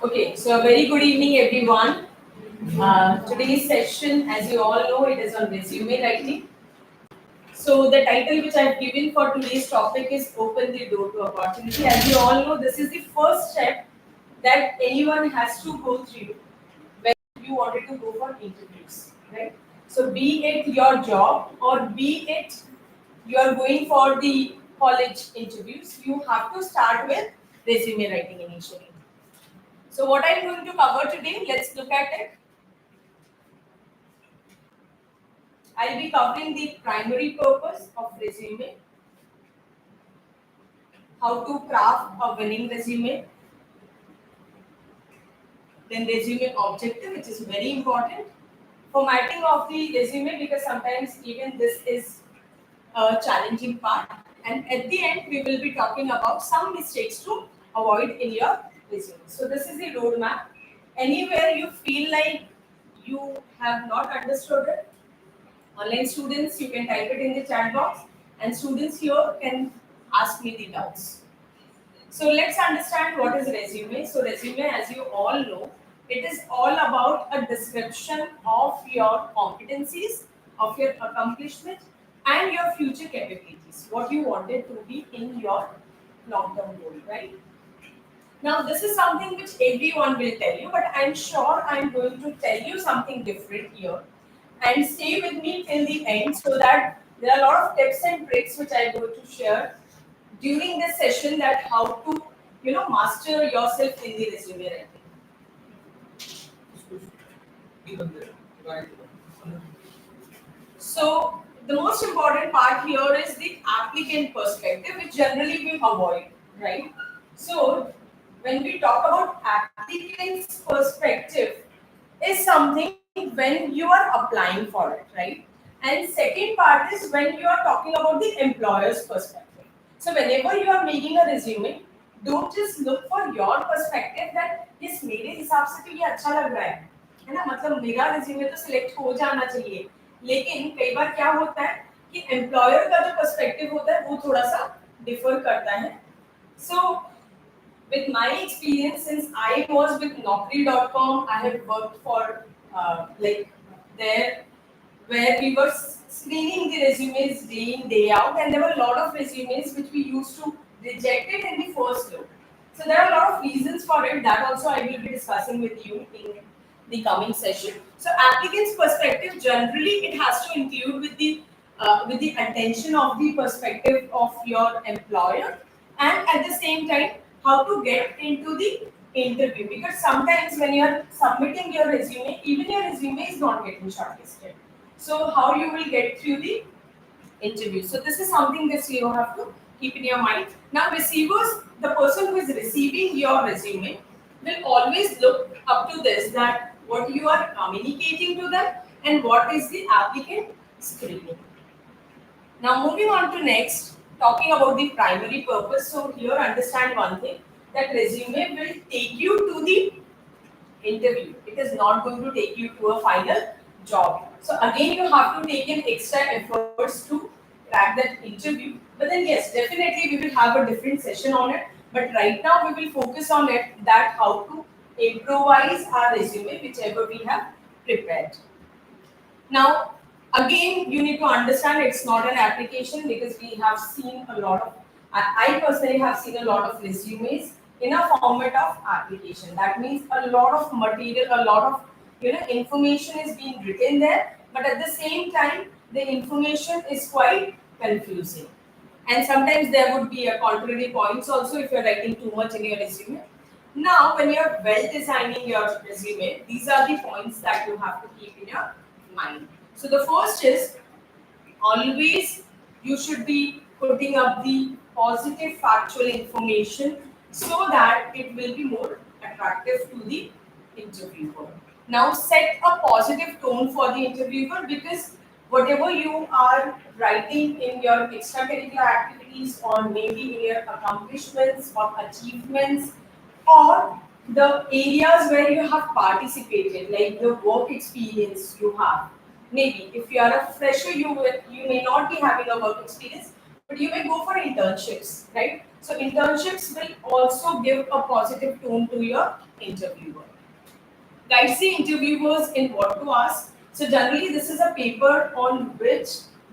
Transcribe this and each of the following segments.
Okay, so a very good evening, everyone. Today's session, as you all know, it is on resume writing. So the title which I've given for today's topic is Open the Door to Opportunity. As you all know, this is the first step that anyone has to go through when you wanted to go for interviews, right? So be it your job or be it you are going for the college interviews, you have to start with resume writing initially. So what I'm going to cover today, let's look at it. I'll be covering the primary purpose of resume, how to craft a winning resume, then resume objective, which is very important, formatting of the resume because sometimes even this is a challenging part, and at the end we will be talking about some mistakes to avoid in your resume. So this is the roadmap. Anywhere you feel like you have not understood it, online students, you can type it in the chat box, and students here can ask me the doubts. So let's understand what is resume. So resume, as you all know, it is all about a description of your competencies, of your accomplishment, and your future capabilities. What you wanted to be in your long-term goal, right? Now, this is something which everyone will tell you, but I'm sure I'm going to tell you something different here. And stay with me till the end so that there are a lot of tips and tricks which I'm going to share during this session that how to, master yourself in the resume writing. So, the most important part here is the applicant perspective, which generally we avoid, right? So, when we talk about applicant's perspective, is something when you are applying for it, right? And second part is when you are talking about the employer's perspective. So, whenever you are making a resume, don't just look for your perspective that yes मेरे हिसाब से तो ये अच्छा लग रहा है ना, मतलब मेरा रिज्यूमे तो सिलेक्ट हो जाना चाहिए. लेकिन कई बार क्या होता है कि एम्प्लॉयर का जो पर्सपेक्टिव होता है वो थोड़ा सा डिफर करता है. सो with my experience, since I was with Naukri.com, I have worked for like there where we were screening the resumes day in day out, and there were a lot of resumes which we used to reject it in the first look. So there are a lot of reasons for it that also I will be discussing with you in the coming session. So applicant's perspective generally it has to include with the attention of the perspective of your employer, and at the same time how to get into the interview, because sometimes when you are submitting your resume, even your resume is not getting shortlisted. So how you will get through the interview. So this is something that you have to keep in your mind. Now receivers, the person who is receiving your resume will always look up to this, that what you are communicating to them and what is the applicant screening. Now moving on to next, talking about the primary purpose. So here understand one thing, that resume will take you to the interview. It is not going to take you to a final job. So again you have to take in extra efforts to crack that interview. But then yes, definitely we will have a different session on it. But right now we will focus on it, that how to improvise our resume whichever we have prepared. Now, again, you need to understand it's not an application, because we have seen a lot of, I personally have seen a lot of resumes in a format of application. That means a lot of material, a lot of information is being written there, but at the same time, the information is quite confusing. And sometimes there would be a contrary points also if you're writing too much in your resume. Now, when you're well designing your resume, these are the points that you have to keep in your mind. So the first is, always you should be putting up the positive factual information so that it will be more attractive to the interviewer. Now set a positive tone for the interviewer, because whatever you are writing in your extracurricular activities or maybe in your accomplishments or achievements, or the areas where you have participated, like the work experience you have. Maybe if you are a fresher, you may not be having a work experience, but you may go for internships, right? So internships will also give a positive tone to your interviewer. Guides the interviewers in what to ask. So generally, this is a paper on which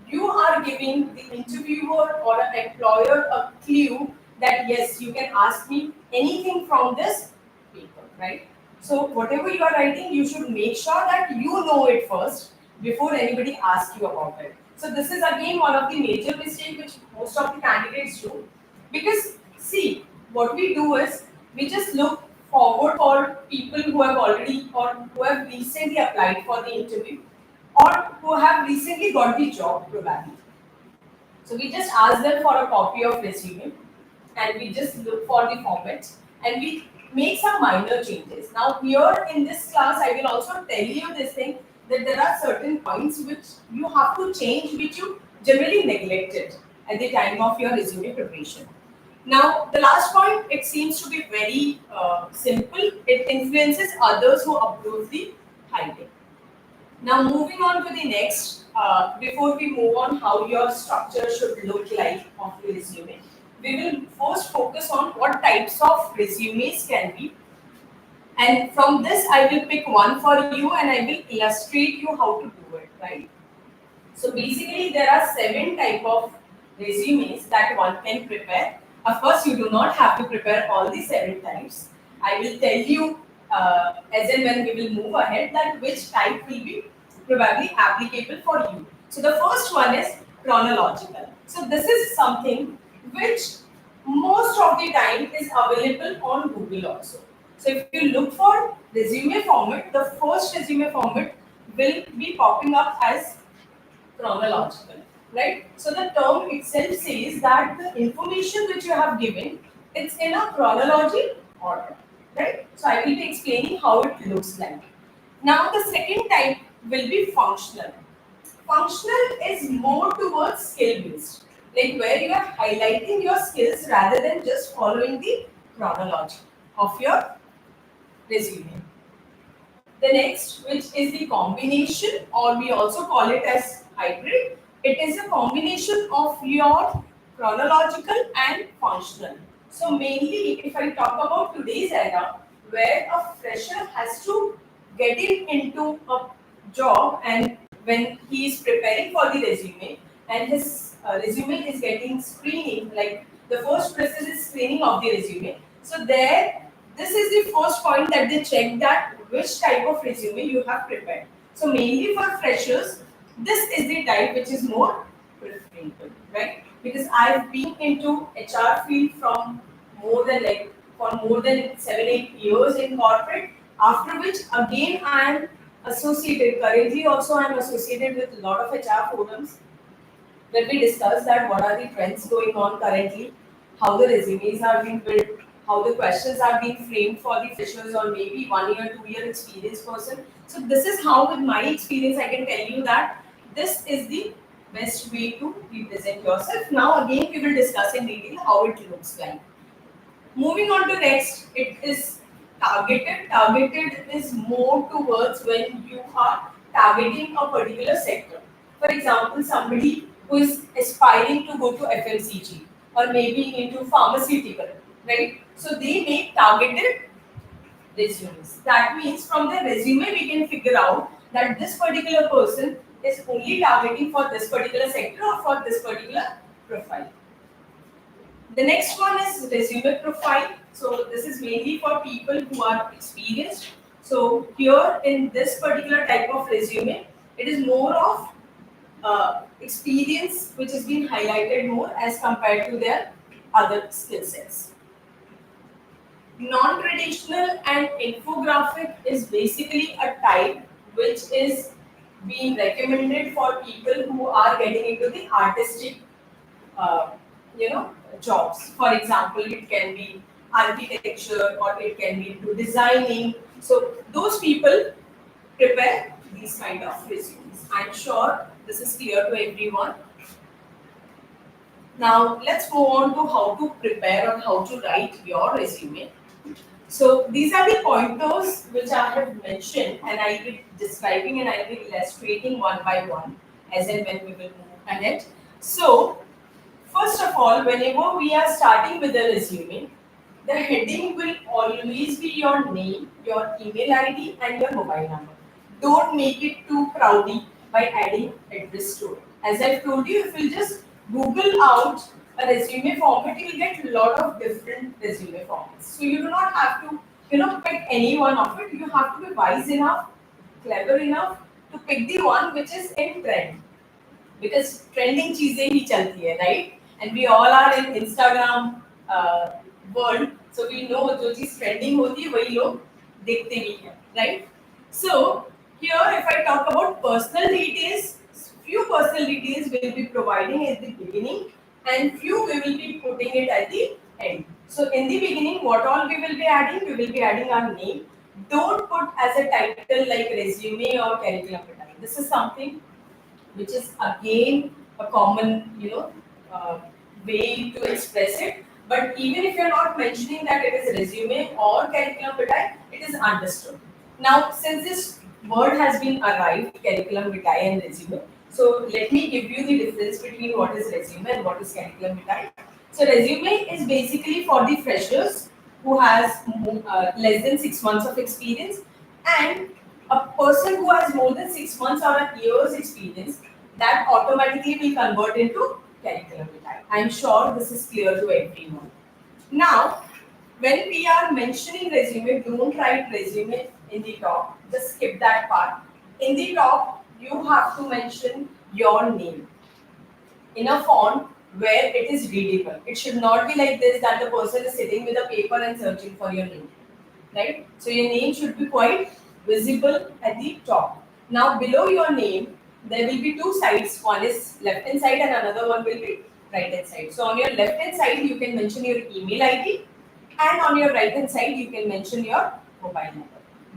you are giving the interviewer or an employer a clue that yes, you can ask me anything from this paper, right? So whatever you are writing, you should make sure that you know it first before anybody asks you about it. So this is again one of the major mistakes which most of the candidates do, because see, what we do is we just look forward for people who have already or who have recently applied for the interview or who have recently got the job probably. So we just ask them for a copy of resume and we just look for the format and we make some minor changes. Now here in this class I will also tell you this thing that there are certain points which you have to change which you generally neglected at the time of your resume preparation. Now the last point, it seems to be very simple. It influences others who approve the hiring. Now moving on to the next, before we move on how your structure should look like of the resume, we will first focus on what types of resumes can be. And from this, I will pick one for you and I will illustrate you how to do it, right? So basically, there are seven type of resumes that one can prepare. Of course, you do not have to prepare all the seven types. I will tell you as and when we will move ahead that which type will be probably applicable for you. So the first one is chronological. So this is something which most of the time is available on Google also. So if you look for resume format, the first resume format will be popping up as chronological, right? So the term itself says that the information which you have given, it's in a chronology order, right? So I will be explaining how it looks like. Now the second type will be functional. Functional is more towards skill based, like where you are highlighting your skills rather than just following the chronology of your resume. The next, which is the combination, or we also call it as hybrid. It is a combination of your chronological and functional. So mainly, if I talk about today's era, where a fresher has to get in into a job, and when he is preparing for the resume, and his resume is getting screening, like the first process is screening of the resume. So there, this is the first point that they check that which type of resume you have prepared. So mainly for freshers, this is the type which is more preferable, right? Because I've been into HR field from more than like for more than 7-8 years in corporate. After which again I am associated. Currently also I am associated with a lot of HR forums where we discuss that what are the trends going on currently, how the resumes are being built, how the questions are being framed for the freshers or maybe 1 year, 2 year experienced person. So this is how with my experience I can tell you that this is the best way to represent yourself. Now again we will discuss in detail how it looks like. Moving on to next, it is targeted. Targeted is more towards when you are targeting a particular sector. For example, somebody who is aspiring to go to FMCG or maybe into pharmaceutical, right? So they make targeted resumes. That means from the resume we can figure out that this particular person is only targeting for this particular sector or for this particular profile. The next one is resume profile. So this is mainly for people who are experienced. So here in this particular type of resume, it is more of experience which is being highlighted more as compared to their other skill sets. Non-traditional and infographic is basically a type which is being recommended for people who are getting into the artistic uh, jobs. For example, it can be architecture or it can be into designing. So those people prepare these kind of resumes. I'm sure this is clear to everyone. Now let's move on to how to prepare or how to write your resume. So these are the pointers which I have mentioned, and I'll be describing and I'll be illustrating one by one as and when we will move ahead. So First of all, whenever we are starting with a resume, the heading will always be your name, your email ID, and your mobile number. Don't make it too crowdy by adding address to it. As I've told you, if you just Google out a resume format, you will get a lot of different resume formats. So you do not have to, pick any one of it. You have to be wise enough, clever enough to pick the one which is in trend, because trending चीजें ही चलती है, right? And we all are in Instagram world, so we know जो चीज trending होती है वही लोग देखते भी हैं, right? So here if I talk about personal details, few personal details will be providing at the beginning and few we will be putting it at the end. So in the beginning, what all we will be adding? We will be adding our name. Don't put as a title like resume or curriculum vitae. This is something which is again a common, way to express it. But even if you're not mentioning that it is resume or curriculum vitae, it is understood. Now, since this word has been arrived, curriculum vitae and resume, so let me give you the difference between what is resume and what is curriculum vitae. So resume is basically for the freshers who has less than 6 months of experience, and a person who has more than 6 months or a year's experience, that automatically will convert into curriculum vitae. I am sure this is clear to everyone. Now, when we are mentioning resume, don't write resume in the top. Just skip that part. In the top, you have to mention your name in a font where it is readable. It should not be like this, that the person is sitting with a paper and searching for your name, right? So your name should be quite visible at the top. Now below your name, there will be two sides. One is left hand side and another one will be right hand side. So on your left hand side, you can mention your email ID, and on your right hand side, you can mention your mobile number.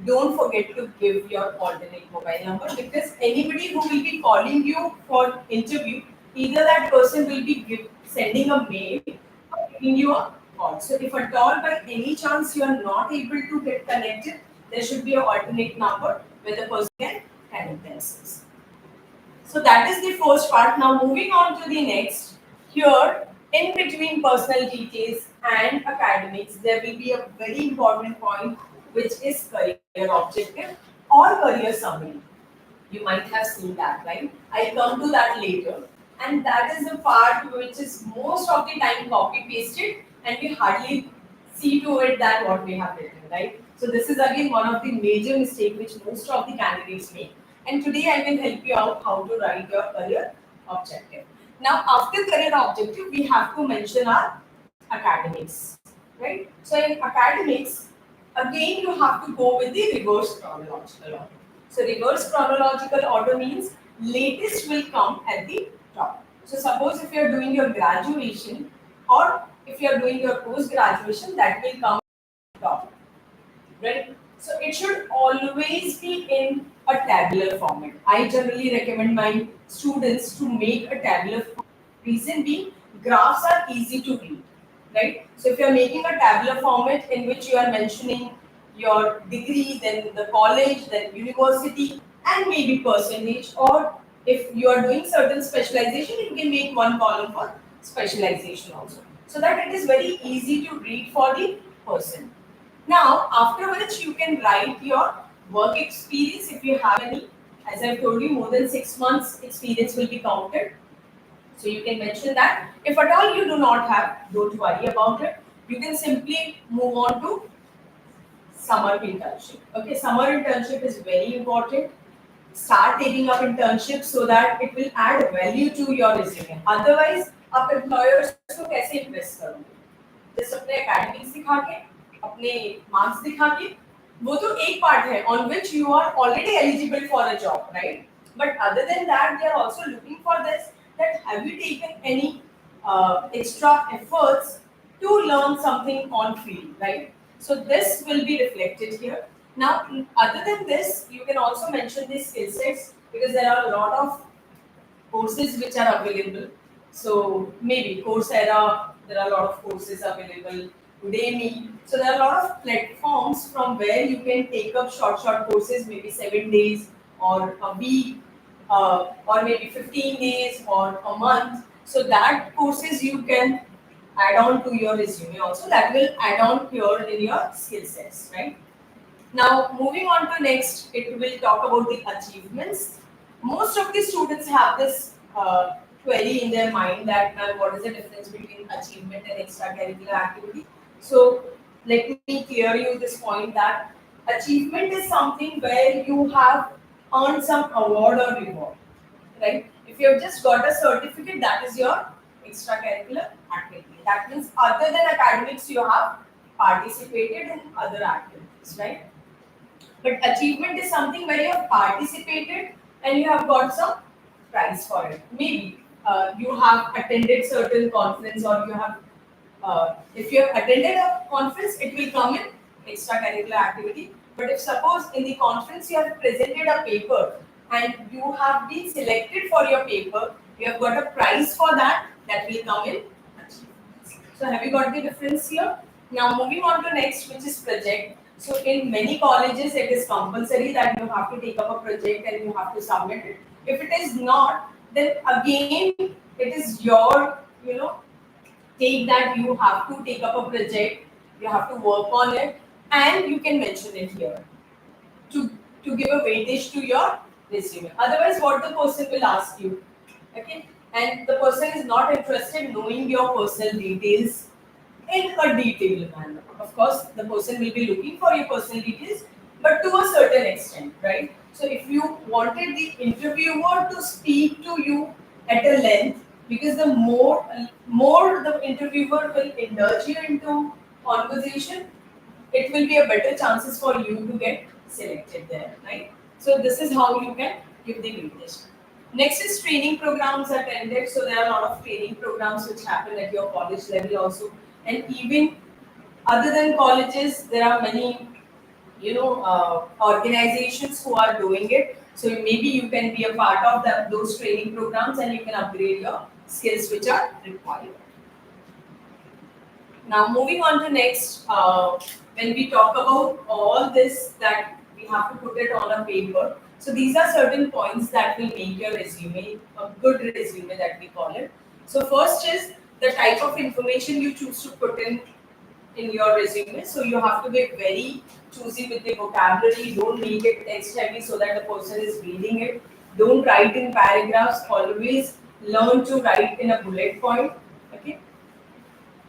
Don't forget to give your alternate mobile number, because anybody who will be calling you for interview, either that person will be sending a mail or giving you a call. So if at all by any chance you are not able to get connected, there should be an alternate number where the person can connect themselves. So that is the first part. Now moving on to the next. Here, in between personal details and academics, there will be a very important point, which is career objective or career summary. You might have seen that, right? I'll come to that later. And that is the part which is most of the time copy pasted, and we hardly see to it that what we have written, right? So this is again one of the major mistakes which most of the candidates make. And today I will help you out how to write your career objective. Now after career objective, we have to mention our academics, right? So in academics, again you have to go with the reverse chronological order. So reverse chronological order means latest will come at the top. So suppose if you are doing your graduation or if you are doing your post graduation, that will come at the top, right? So it should always be in a tabular format. I generally recommend my students to make a tabular format. Reason being, graphs are easy to read, right? So if you are making a tabular format in which you are mentioning your degree, then the college, then university, and maybe percentage, or if you are doing certain specialization, you can make one column for specialization also, so that it is very easy to read for the person. Now, after which you can write your work experience if you have any. As I've told you, more than 6 months experience will be counted. So you can mention that. If at all you do not have, don't worry about it. You can simply move on to summer internship. Okay, summer internship is very important. Start taking up internships so that it will add value to your resume. Otherwise, आप employers को कैसे impress करोगे? Just अपने academics दिखा के, अपने marks दिखा के, वो तो एक part है on which you are already eligible for a job, right? But other than that, they are also looking for this. That have you taken any extra efforts to learn something on field, right? So this will be reflected here. Now, other than this, you can also mention the skill sets, because there are a lot of courses which are available. So maybe Coursera, there are a lot of courses available. Udemy. So there are a lot of platforms from where you can take up short courses, maybe 7 days or a week, or maybe 15 days or a month. So that courses you can add on to your resume also. That will add on here in your skill sets, right? Now, moving on to next, it will talk about the achievements. Most of the students have this query in their mind that, ma'am, what is the difference between achievement and extracurricular activity? So, let me clear you this point that achievement is something where you have earned some award or reward, right? If you have just got a certificate, that is your extracurricular activity. That means other than academics, you have participated in other activities, right? But achievement is something where you have participated and you have got some prize for it. Maybe you have attended certain conference or you have, if you have attended a conference, it will come in extracurricular activity. But if suppose in the conference you have presented a paper and you have been selected for your paper, you have got a prize for that, that will come in achievements. So have you got the difference here? Now moving on to next, which is project. So in many colleges, it is compulsory that you have to take up a project and you have to submit it. If it is not, then again it is your, take that you have to take up a project, you have to work on it, and you can mention it here to give a weightage to your resume. Otherwise, what the person will ask you, okay? And the person is not interested knowing your personal details in a detailed manner. Of course, the person will be looking for your personal details, but to a certain extent, right? So if you wanted the interviewer to speak to you at a length, because the more the interviewer will indulge you into conversation, it will be a better chances for you to get selected there, right? So this is how you can give the weightage. Next is training programs attended. So there are a lot of training programs which happen at your college level also, and even other than colleges, there are many, organizations who are doing it. So maybe you can be a part of those training programs, and you can upgrade your skills which are required. Now, moving on to next, when we talk about all this that we have to put it on a paper. So these are certain points that will make your resume a good resume that we call it. So first is the type of information you choose to put in your resume. So you have to be very choosy with the vocabulary. Don't make it text heavy so that the person is reading it. Don't write in paragraphs. Always learn to write in a bullet point. Okay.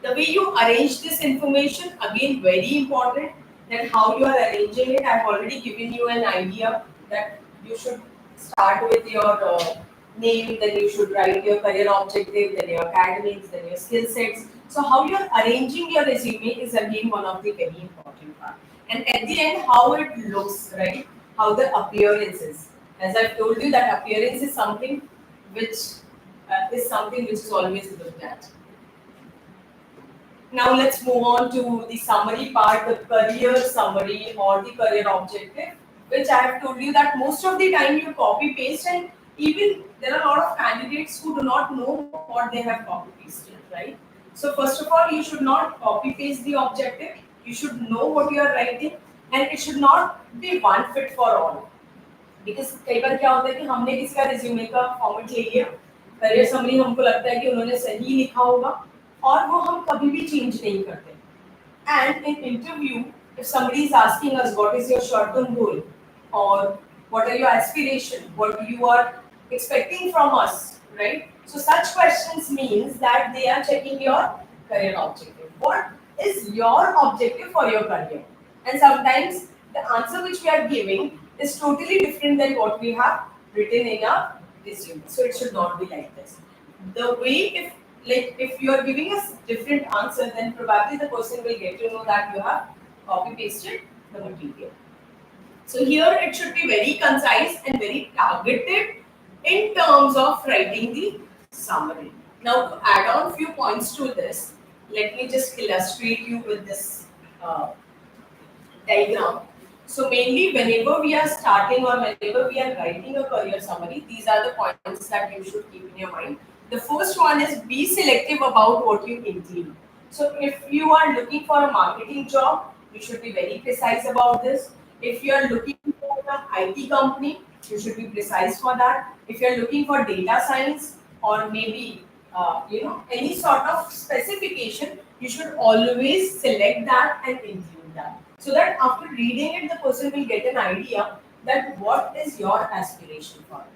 The way you arrange this information, again, very important, that how you are arranging it. I've already given you an idea that you should start with your name, then you should write your career objective, then your academics, then your skill sets. So how you are arranging your resume is again one of the very important part. And at the end, how it looks, right? How the appearance is. As I've told you, that appearance is something which is always looked at. Now let's move on to the summary part, the career summary or the career objective, which I have told you that most of the time you copy paste, and even there are a lot of candidates who do not know what they have copy pasted, right? So first of all, you should not copy paste the objective. You should know what you are writing, and it should not be one fit for all. Because कई बार क्या होता है कि हमने किसी का resume का format ले लिया, करियर समरी हमको लगता है कि उन्होंने सही लिखा होगा और वो हम कभी भी चेंज नहीं करते. And in interview if somebody is asking us what is your short term goal or what are your aspiration, what you are expecting from us, right? So such questions means that they are checking your career objective. What is your objective for your career? And sometimes the answer which we are giving is totally different than what we have written in our resume. So it should not be like this. The way, if you are giving us different answer, then probably the person will get to know that you have copy pasted the material. So here it should be very concise and very targeted in terms of writing the summary. Now to add on few points to this, let me just illustrate you with this diagram. So mainly whenever we are starting or whenever we are writing a career summary, these are the points that you should keep in your mind. The first one is be selective about what you include. So if you are looking for a marketing job, you should be very precise about this. If you are looking for an IT company, you should be precise for that. If you are looking for data science or maybe any sort of specification, you should always select that and include that. So that after reading it, the person will get an idea that what is your aspiration for it.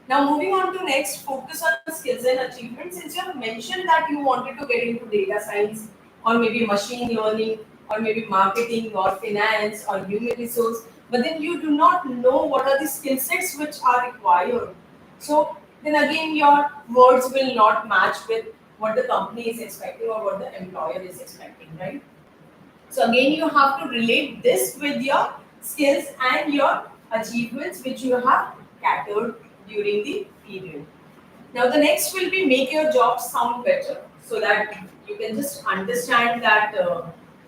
Now moving on to next, focus on skills and achievements. Since you have mentioned that you wanted to get into data science or maybe machine learning or maybe marketing or finance or human resource, but then you do not know what are the skill sets which are required. So then again your words will not match with what the company is expecting or what the employer is expecting, right? So again, you have to relate this with your skills and your achievements which you have catered during the period. Now the next will be make your job sound better so that you can just understand that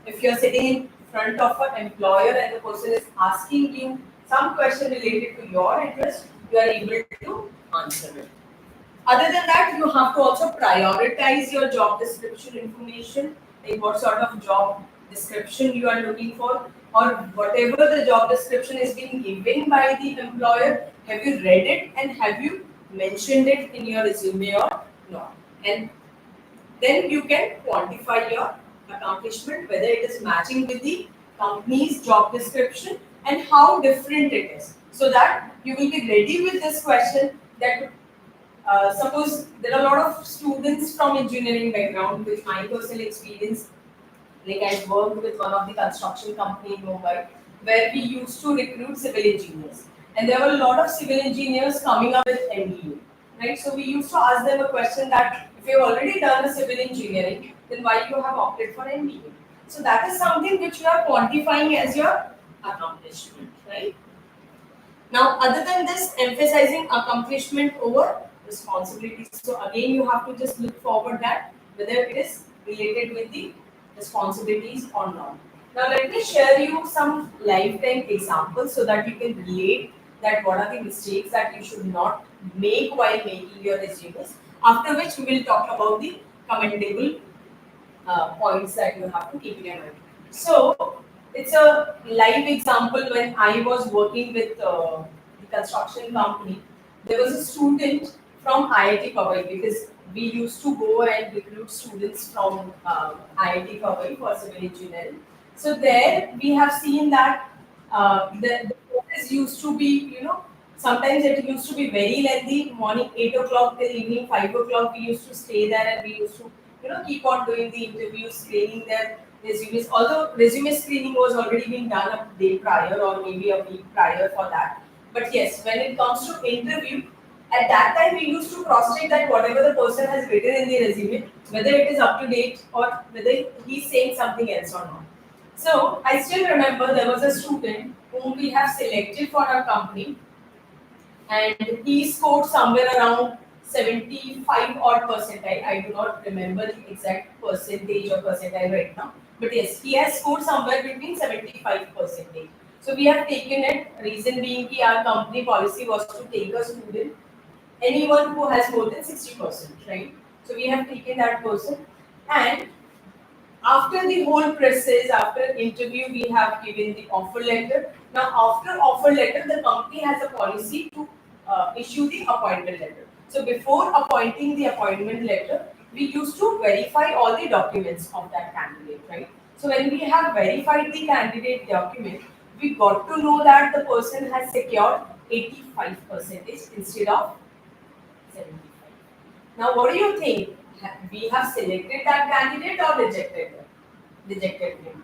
if you're sitting in front of an employer and the person is asking you some question related to your interest, you are able to answer it. Other than that, you have to also prioritize your job description information, like what sort of job description you are looking for, or whatever the job description is being given by the employer. Have you read it and have you mentioned it in your resume or not? And then you can quantify your accomplishment, whether it is matching with the company's job description and how different it is. So that you will be ready with this question that suppose there are a lot of students from engineering background with my personal experience. Like I worked with one of the construction company in Mumbai where we used to recruit civil engineers. And there were a lot of civil engineers coming up with MBA. Right? So we used to ask them a question that if you've already done a civil engineering, then why you have opted for MBA? So that is something which you are quantifying as your accomplishment, right? Now, other than this, emphasizing accomplishment over responsibilities. So again, you have to just look forward that whether it is related with the responsibilities or not. Now, let me share you some lifetime examples so that you can relate that what are the mistakes that you should not make while making your resumes. After which we will talk about the commendable points that you have to keep in mind. So it's a live example when I was working with the construction company. There was a student from IIT Powai because we used to go and recruit students from IIT Powai for civil engineering. So there we have seen that the process used to be, sometimes it used to be very lengthy. Morning 8 o'clock till evening 5 o'clock, we used to stay there and we used to keep on doing the interviews, screening their resumes. Although resume screening was already being done a day prior or maybe a week prior for that. But yes, when it comes to interview, at that time we used to cross-check that whatever the person has written in the resume, whether it is up to date or whether he's saying something else or not. So I still remember there was a student whom we have selected for our company and he scored somewhere around 75 odd percentile. I do not remember the exact percentage or percentile right now. But yes, he has scored somewhere between 75 percentage. So we have taken it, reason being that our company policy was to take a student, anyone who has more than 60%, right? So we have taken that person and after the whole process, after interview, we have given the offer letter. Now, after offer letter, the company has a policy to issue the appointment letter. So, before appointing the appointment letter, we used to verify all the documents of that candidate, right? So, when we have verified the candidate document, we got to know that the person has secured 85% instead of 75. Now, what do you think? We have selected that candidate or rejected him? Rejected him.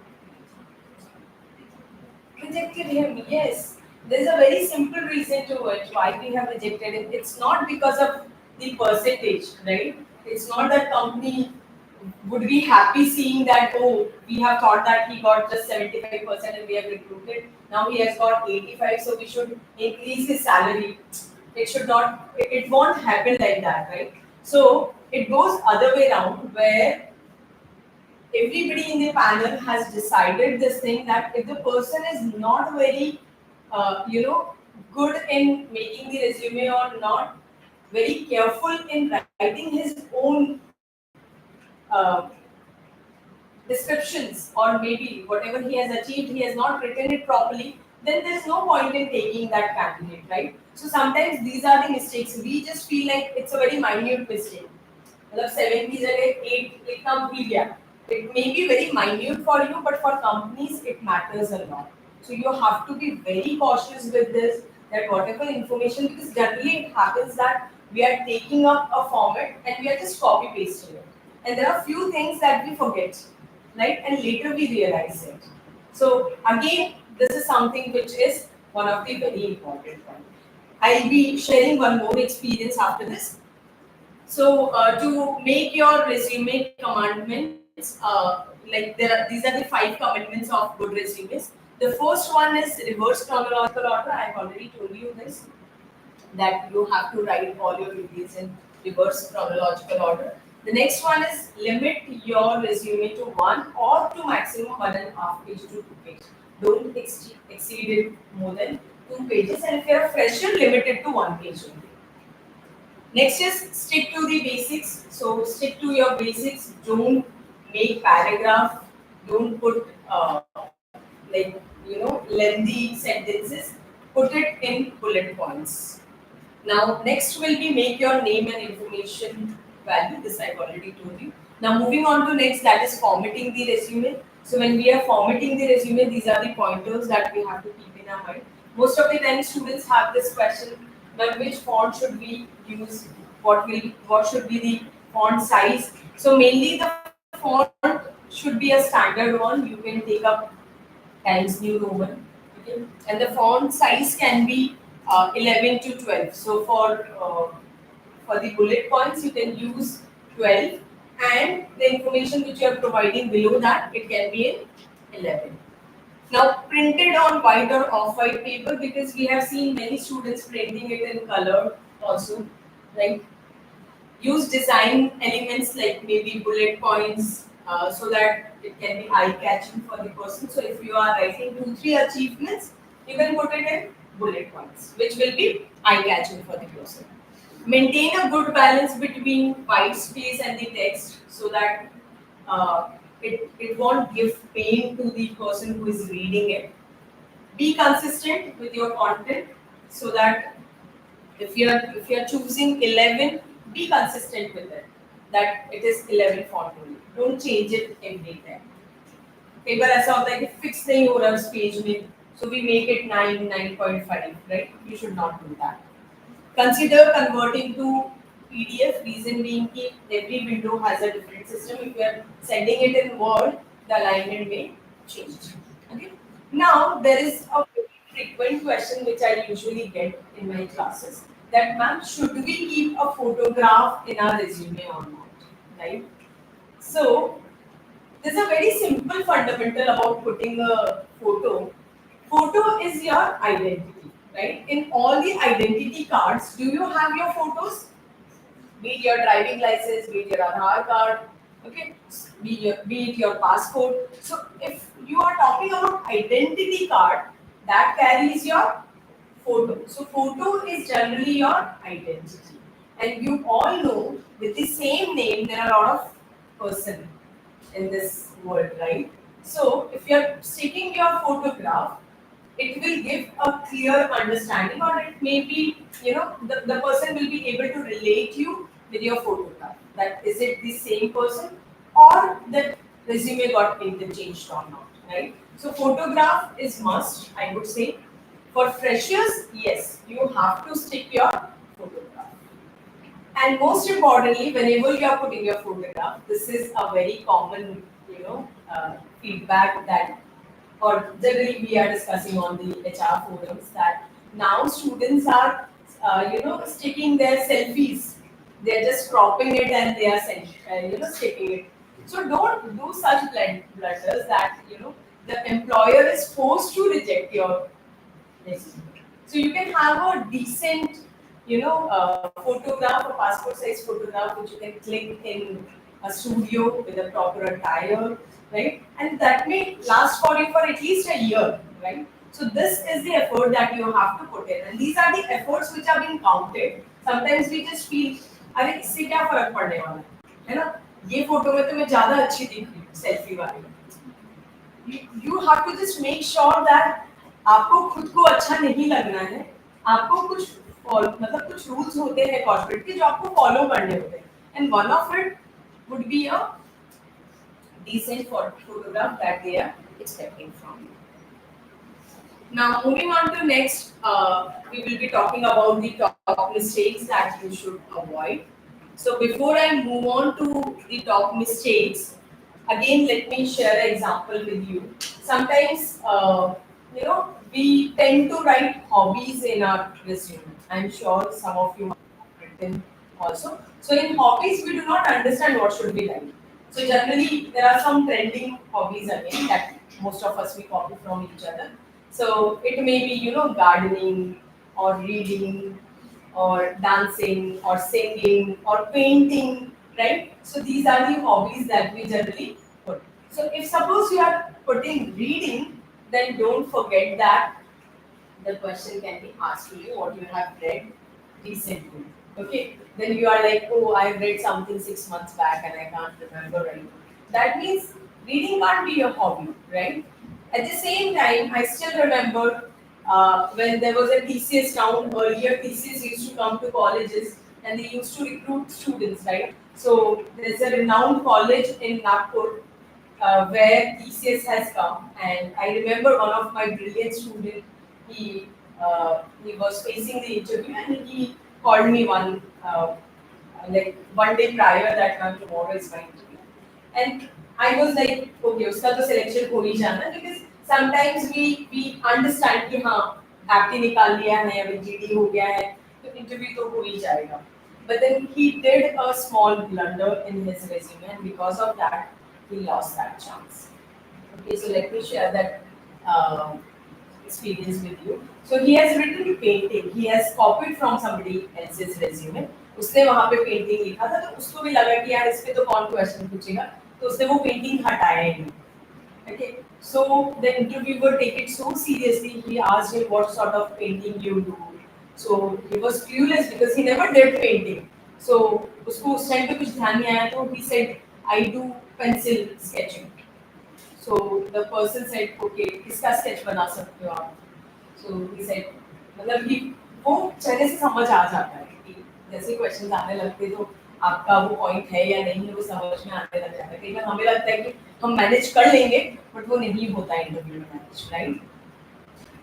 Rejected him, yes. There's a very simple reason to it why we have rejected him. It's not because of the percentage, right? It's not that company would be happy seeing that, oh, we have thought that he got just 75% and we have recruited. Now he has got 85, so we should increase his salary. It should not, it won't happen like that, right? So it goes other way around where everybody in the panel has decided this thing that if the person is not very, good in making the resume or not very careful in writing his own uh, descriptions or maybe whatever he has achieved, he has not written it properly, then there's no point in taking that candidate, right? So sometimes these are the mistakes. We just feel like it's a very minute mistake, मतलब 7 की जगह 8 लिखना भूल गया. It may be very minute for you, but for companies it matters a lot. So you have to be very cautious with this. That whatever information, because generally it happens that we are taking up a format and we are just copy pasting it, and there are few things that we forget, right? And later we realize it. So again, this is something which is one of the very important one. I'll be sharing one more experience after this. So to make your resume commandments, like these are the 5 commitments of good resumes. The first one is reverse chronological order. I've already told you this, that you have to write all your details in reverse chronological order. The next one is limit your resume to 1 or to maximum 1.5 page to 2 page. Don't exceed it more than 2 pages, and if you're a fresher, limit it to 1 page only. Next is stick to the basics. So stick to your basics. Don't make paragraph. Don't put like lengthy sentences. Put it in bullet points. Now next will be make your name and information value. This I've already told you. Now moving on to next, that is formatting the resume. So when we are formatting the resume, these are the pointers that we have to keep in our mind. Most of the time students have this question, but which font should we use? What should be the font size? So mainly the font should be a standard one. You can take up Times New Roman. Okay, and the font size can be 11 to 12. So for the bullet points, you can use 12, and the information which you are providing below that, it can be in 11. Now printed on white or off-white paper, because we have seen many students printing it in color also, right? Use design elements like maybe bullet points, so that it can be eye-catching for the person. So if you are writing 2, 3 achievements, you can put it in bullet points, which will be eye-catching for the person. Maintain a good balance between white space and the text, so that it won't give pain to the person who is reading it. Be consistent with your content, so that if you're choosing 11, be consistent with it, that it is 11 font only. Don't change it every time. कई बार ऐसा होता है कि fix नहीं हो रहा उस page में, so we make it 9, 9.5, right? You should not do that. Consider converting to PDF. Reason being that every window has a different system. If you are sending it in Word, the alignment may change. Okay. Now there is a very frequent question which I usually get in my classes, that ma'am, should we keep a photograph in our resume or not? Right. So there's a very simple fundamental about putting a photo. Photo is your identity, right? In all the identity cards, do you have your photos? Be it your driving license, be it your Aadhaar card, okay, be it your passport. So if you are talking about identity card, that carries your photo. So photo is generally your identity. And you all know with the same name there are a lot of person in this world, right? So if you're sticking your photograph, it will give a clear understanding, or it may be, the person will be able to relate you with your photograph. That is it the same person, or that resume got interchanged or not, right? So photograph is must, I would say. For freshers, yes, you have to stick your photograph. And most importantly, whenever you are putting your photograph, this is a very common, feedback that, or generally we are discussing on the HR forums, that now students are, sticking their selfies. They are just cropping it and they are sticking it. So don't do such blunders that the employer is forced to reject your resume. So you can have a decent, photograph, a passport size photograph, which you can click in a studio with a proper attire, right? And that may last for you for at least a year, right? So this is the effort that you have to put in, and these are the efforts which are being counted. Sometimes we just feel, अरे इससे क्या फर्क पड़ने वाला है ना? ये photo में तो मैं ज्यादा अच्छी दिख रही हूँ सेल्फी वाली. You have to just make sure that आपको खुद को अच्छा नहीं लगना है. आपको कुछ मतलब कुछ रूल्स होते हैं कॉर्पोरेट के जो आपको फॉलो करने होते हैं. and one of it would be a decent photograph that they are expecting from you. Now, moving on to next, we will be talking about the top mistakes that you should avoid. So, before I move on to the top mistakes, again, let me share an example with you. Sometimes, we tend to write hobbies in our resume. I'm sure some of you have written also. So, in hobbies, we do not understand what should be like. So, generally, there are some trending hobbies again that most of us we copy from each other. So it may be, gardening or reading or dancing or singing or painting, right? So these are the hobbies that we generally put. So if suppose you are putting reading, then don't forget that the question can be asked to you what you have read recently. Okay, then you are like, oh, I read something 6 months back and I can't remember right. That means reading can't be your hobby, right? At the same time, I still remember when there was a TCS round earlier, TCS used to come to colleges and they used to recruit students, right? So there's a renowned college in Nagpur where TCS has come, and I remember one of my brilliant students. He was facing the interview, and he called me like 1 day prior that tomorrow is my interview, and I was like, okay, उसका तो selection हो ही जाना, because sometimes we understand कि हाँ आपने निकाल लिया है, अभी GD हो गया है, तो interview तो हो ही जाएगा. But then he did a small blunder in his resume, and because of that, he lost that chance. Okay, so let me share that experience with you. So he has written painting. He has copied from somebody else's resume. उसने वहाँ पे painting लिखा था, तो उसको भी लगा कि यार इस पे तो कौन क्वेश्चन पूछेगा, तो उसने वो पेंटिंग हटाया ही नहीं. Okay, so the interviewer take it so seriously. He asked him what sort of painting you do. So he was clueless because he never did painting. So उसको उस टाइम पे कुछ ध्यान नहीं आया, तो he said I do pencil sketching. So the person said, okay, किसका sketch बना सकते हो आप? So he said, मतलब कि वो चेहरे से समझ आ जाता है कि जैसे क्वेश्चन आने लगते तो आपका वो पॉइंट है या नहीं है, वो समझ में आने लग जाता है. कई बार हमें लगता है कि हम मैनेज कर लेंगे, बट वो नहीं होता है इंटरव्यू में manage, right?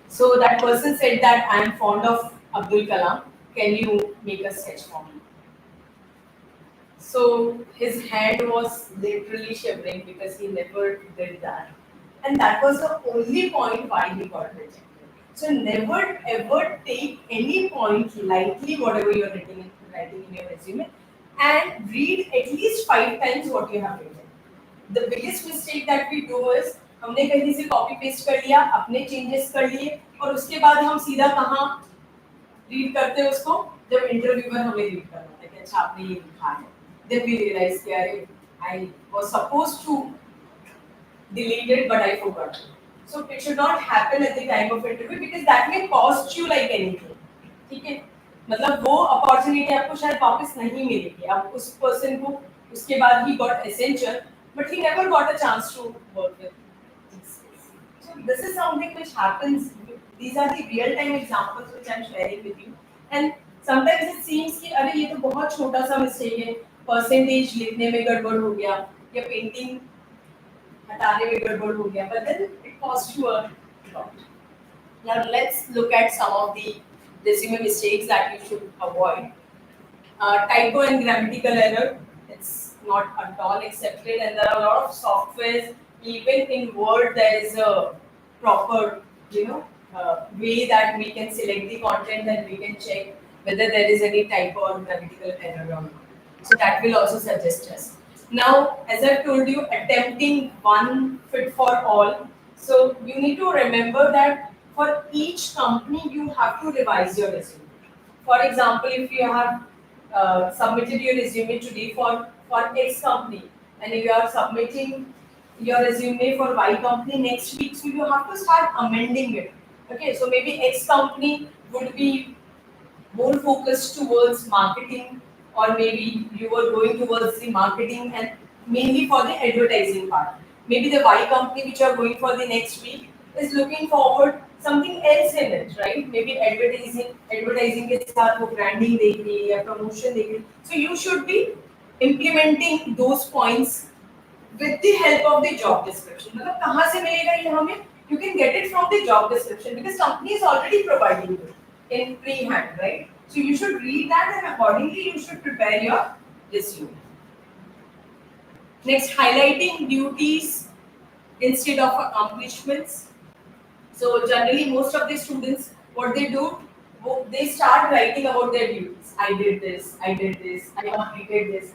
So that person said that I am fond of Abdul Kalam. Can you make a sketch for me? So his hand was literally shivering because he never did that. And that was the only point why he got rejected. So never ever take any point lightly, whatever you're writing in your resume, and read at least 5 times what you have written. The biggest mistake that we do is हमने कहीं से copy paste कर लिया, अपने changes कर लिए, और उसके बाद हम सीधा कहाँ रीड करते हैं उसको, जब इंटरव्यूअर हमें रीड करवाता है कि अच्छा आपने ये लिखा है. Then we realize कि अरे I was supposed to delete it but I forgot. So it should not happen at the time of interview because that may cost you like anything. ठीक है, मतलब वो अपॉर्चुनिटी आपको शायद वापस नहीं मिलेगी. अब उस पर्सन को उसके बाद he got essential but he never got a chance to work with. So this is something which happens. These are the real time examples which I am sharing with you. And sometimes it seems कि अरे ये तो बहुत छोटा सा mistake है, percentage लिखने में गड़बड़ हो गया या पेंटिंग हटाने में गड़बड़ हो गया, but then it cost you a lot. Now let's look at some of the resume mistakes that you should avoid. Typo and grammatical error, it's not at all accepted, and there are a lot of softwares. Even in Word, there is a proper, way that we can select the content and we can check whether there is any typo or grammatical error or not. So that will also suggest us. Now, as I've told you, attempting one fit for all. So you need to remember that for each company, you have to revise your resume. For example, if you have submitted your resume today for X company, and if you are submitting your resume for Y company next week, so you have to start amending it. Okay, so maybe X company would be more focused towards marketing, or maybe you were going towards the marketing and mainly for the advertising part. Maybe the Y company which you are going for the next week is looking forward something else in it, right? Maybe advertising के साथ वो branding देख रही है या promotion देख रही है. So you should be implementing those points with the help of the job description. मतलब कहाँ से मिलेगा ये हमें? You can get it from the job description because company is already providing you in pre-hand, right? So you should read that and accordingly you should prepare your resume. Next, highlighting duties instead of accomplishments. So generally, most of the students, what they do, they start writing about their duties. I did this, I did this, I completed this.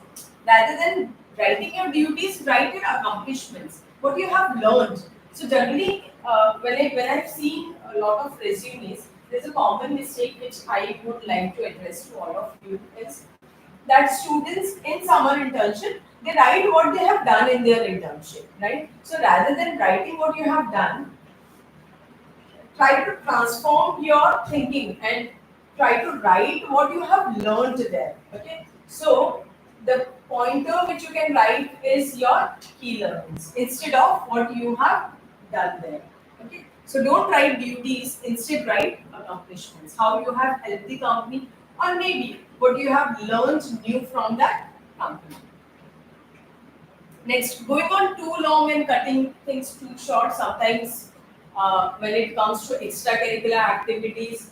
Rather than writing your duties, write your accomplishments. What you have learned. So generally, when I've seen a lot of resumes, there's a common mistake which I would like to address to all of you is that students in summer internship they write what they have done in their internship, right? So rather than writing what you have done, try to transform your thinking and try to write what you have learned there. Okay, so the pointer which you can write is your key learnings instead of what you have done there. Okay, so don't write duties, instead write accomplishments, how you have helped the company, or maybe what you have learned new from that company. Next, going on too long and cutting things too short. Sometimes, when it comes to extracurricular activities,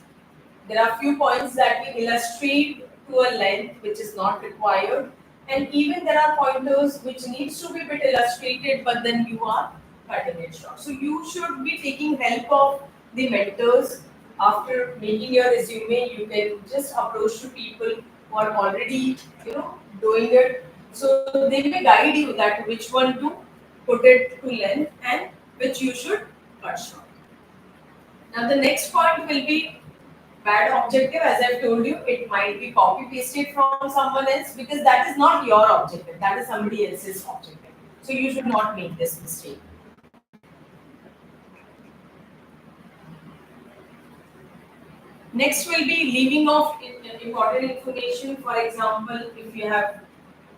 there are few points that we illustrate to a length which is not required, and even there are pointers which needs to be bit illustrated, but then you are cutting it short. So you should be taking help of the mentors. After making your resume, you can just approach to people who are already doing it. So they may guide you that which one to put it to length and which you should cut short. Now the next point will be bad objective. As I've told you, it might be copy pasted from someone else because that is not your objective, that is somebody else's objective. So you should not make this mistake. Next will be leaving off important information. For example, if you have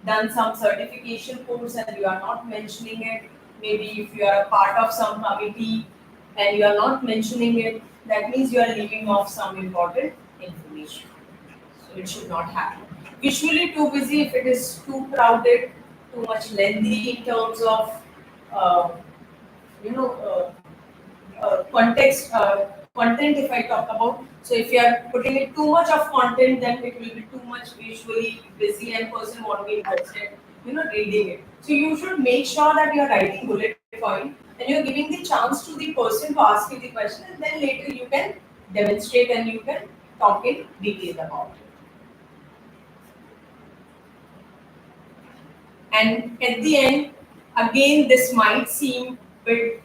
done some certification course and you are not mentioning it, maybe if you are a part of some committee and you are not mentioning it, that means you are leaving off some important information. So it should not happen. Visually too busy if it is too crowded, too much lengthy in terms of uh, you know context content if I talk about. So if you are putting in too much of content, then it will be too much visually busy and person won't be interested, reading it. So you should make sure that you are writing bullet point and you are giving the chance to the person to ask you the question, and then later you can demonstrate and you can talk in detail about it. And at the end, again, this might seem bit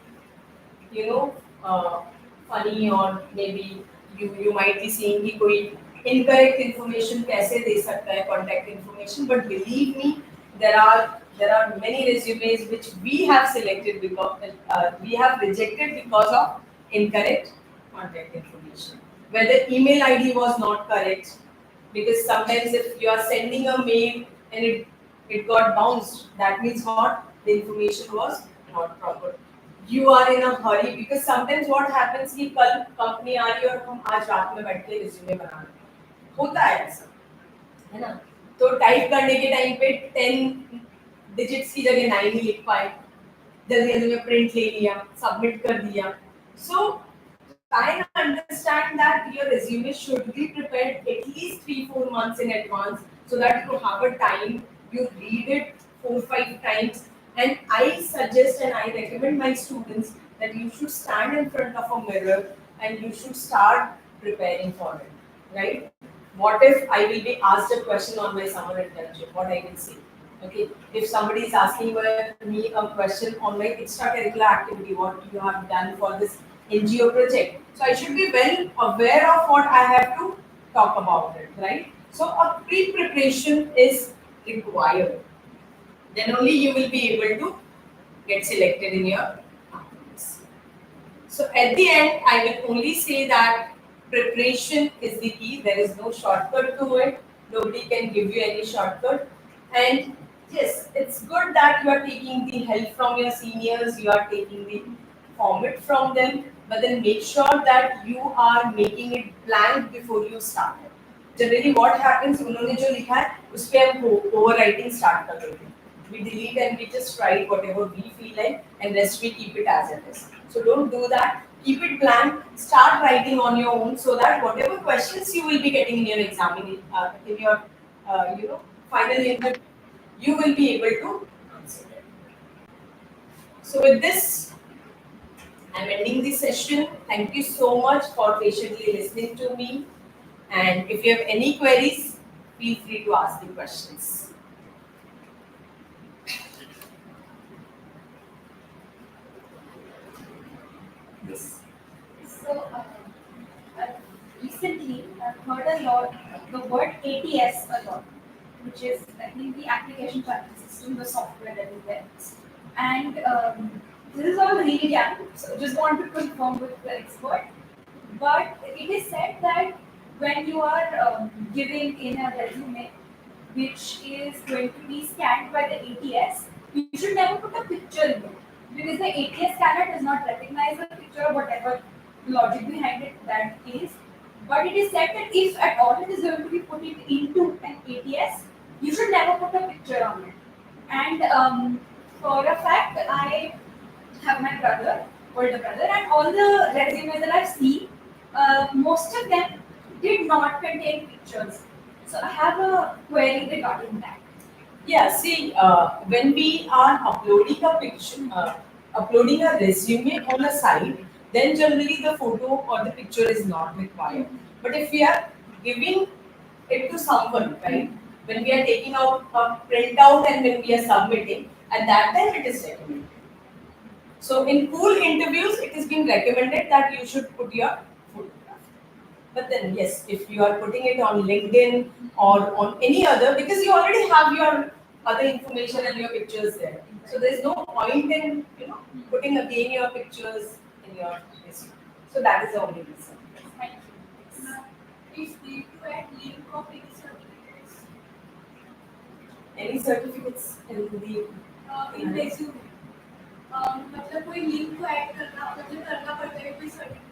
you know funny, or maybe you might be saying कि कोई incorrect information कैसे दे सकता है contact information, but believe me, there are many resumes which we have selected because we have rejected because of incorrect contact information, whether email ID was not correct, because sometimes if you are sending a mail and it got bounced, that means what, the information was not proper. You are in a hurry because sometimes what happens कि कल company आ रही है और हम आज रात में बैठ के रिज्यूमे बना रहे हैं, होता है ऐसा, है ना? तो टाइप करने के टाइम पे 10 डिजिट्स की जगह 9 ही लिख पाए, जल्दी जल्दी में प्रिंट ले लिया, सबमिट कर दिया. So I understand that your resume should be prepared at least 3-4 months in advance so that you have a time, you read it 4-5 times. And I suggest and I recommend my students that you should stand in front of a mirror and you should start preparing for it, right? What if I will be asked a question on my summer internship? What I will say? Okay, if somebody is asking me a question on my extracurricular activity, what you have done for this NGO project, so I should be well aware of what I have to talk about it, right? So a pre-preparation is required. Then only you will be able to get selected in your companies. So at the end, I will only say that preparation is the key. There is no shortcut to it. Nobody can give you any shortcut. And yes, it's good that you are taking the help from your seniors, you are taking the format from them, but then make sure that you are making it blank before you start it. Generally what happens उन्होंने जो लिखा है उस पे हम over writing start कर देते हैं. We delete and we just write whatever we feel like, and rest we keep it as it is. So don't do that. Keep it blank. Start writing on your own so that whatever questions you will be getting in your in your final interview, you will be able to answer it. So with this, I'm ending the session. Thank you so much for patiently listening to me. And if you have any queries, feel free to ask the questions. Yes. So, recently I've heard a lot the word ATS a lot, which is I think the application tracking system, the software that is there. And this is all really young, so just want to confirm with the expert. But it is said that when you are giving in a resume, which is going to be scanned by the ATS, you should never put a picture in it because the ATS scanner does not recognize the picture or whatever logic behind it that is. But it is said that if at all it is going to be put it into an ATS, you should never put a picture on it. And for a fact, I have my brother, older brother, and all the resumes that I've seen, most of them did not contain pictures. So I have a query regarding that. Yeah, see, when we are uploading a resume on a site, then generally the photo or the picture is not required. But if we are giving it to someone, right, when we are taking out a printout and when we are submitting, at that time it is recommended. So in pool interviews, it is being recommended that you should put your photograph. But then yes, if you are putting it on LinkedIn or on any other, because you already have your other information and your pictures there. So there is no point in putting again your pictures in your resume. So that is the only reason. Thank you. Please need to add link of any certificates Any certificates in the in resume. मतलब कोई link को add करना पड़ता है कोई certificate.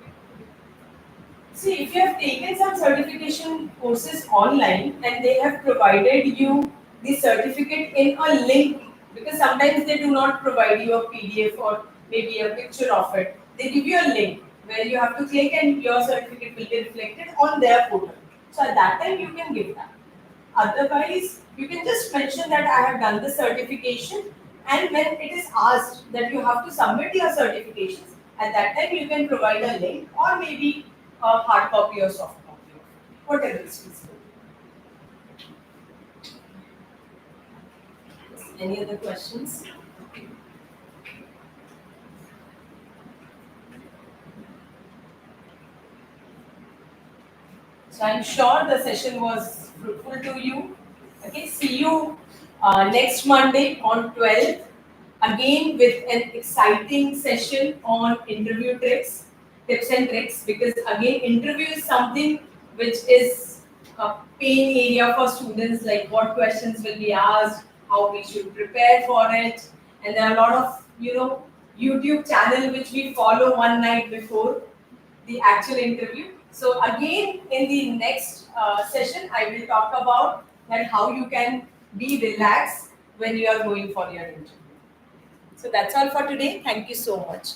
See, if you have taken some certification courses online and they have provided you the certificate in a link, because sometimes they do not provide you a PDF or maybe a picture of it. They give you a link where you have to click and your certificate will be reflected on their portal. So at that time you can give that. Otherwise, you can just mention that I have done the certification, and when it is asked that you have to submit your certifications, at that time you can provide a link or maybe a hard copy or soft copy, whatever is feasible. Any other questions? So I'm sure the session was fruitful to you. Okay, see you next Monday on 12th, again with an exciting session on interview tips and tricks, because again interview is something which is a pain area for students, like what questions will be asked, how we should prepare for it, and there are a lot of YouTube channel which we follow one night before the actual interview. So again, in the next session, I will talk about that how you can be relaxed when you are going for your interview. So that's all for today. Thank you so much.